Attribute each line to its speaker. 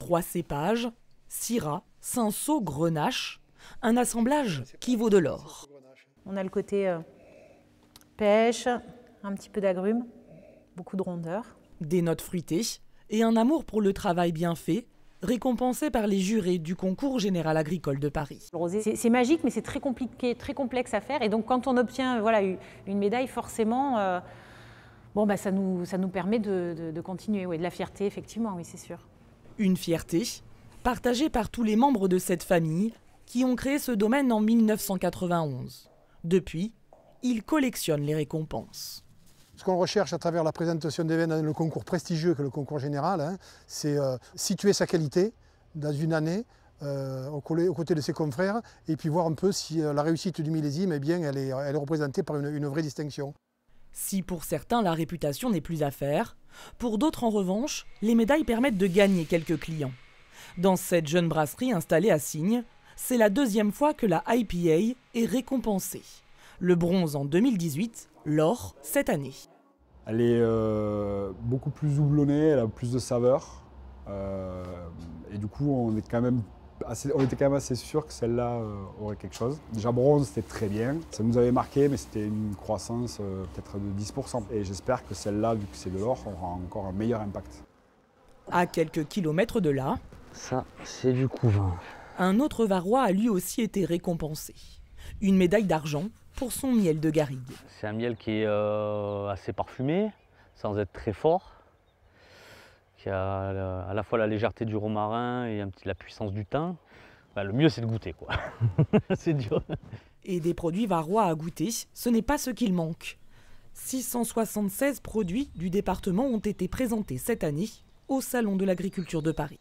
Speaker 1: 3 cépages, Syrah, Cinsault, Grenache, un assemblage qui vaut de l'or.
Speaker 2: On a le côté pêche, un petit peu d'agrumes, beaucoup de rondeur.
Speaker 1: Des notes fruitées et un amour pour le travail bien fait, récompensé par les jurés du concours général agricole de Paris.
Speaker 2: Le rosé, c'est magique, mais c'est très compliqué, très complexe à faire. Et donc, quand on obtient une médaille, forcément, ça nous permet de continuer. Oui, de la fierté, effectivement, oui, c'est sûr.
Speaker 1: Une fierté partagée par tous les membres de cette famille qui ont créé ce domaine en 1991. Depuis, ils collectionnent les récompenses.
Speaker 3: Ce qu'on recherche à travers la présentation des vins dans le concours prestigieux que le concours général, c'est situer sa qualité dans une année aux côtés de ses confrères et puis voir un peu si la réussite du millésime, elle est représentée par une vraie distinction.
Speaker 1: Si pour certains la réputation n'est plus à faire, pour d'autres en revanche, les médailles permettent de gagner quelques clients. Dans cette jeune brasserie installée à Signes, c'est la 2e fois que la IPA est récompensée. Le bronze en 2018, l'or cette année.
Speaker 4: Elle est beaucoup plus houblonnée, elle a plus de saveur. Et du coup, on était quand même assez sûr que celle-là aurait quelque chose. Déjà bronze, c'était très bien. Ça nous avait marqué, mais c'était une croissance peut-être de 10%. Et j'espère que celle-là, vu que c'est de l'or, aura encore un meilleur impact.
Speaker 1: À quelques kilomètres de là,
Speaker 5: ça, c'est du couvain.
Speaker 1: Un autre Varois a lui aussi été récompensé. Une médaille d'argent pour son miel de garrigue.
Speaker 5: C'est un miel qui est assez parfumé, sans être très fort, qui a à la fois la légèreté du romarin et la puissance du thym. Le mieux, c'est de goûter, quoi. C'est dur.
Speaker 1: Et des produits varois à goûter, ce n'est pas ce qu'il manque. 676 produits du département ont été présentés cette année au Salon de l'agriculture de Paris.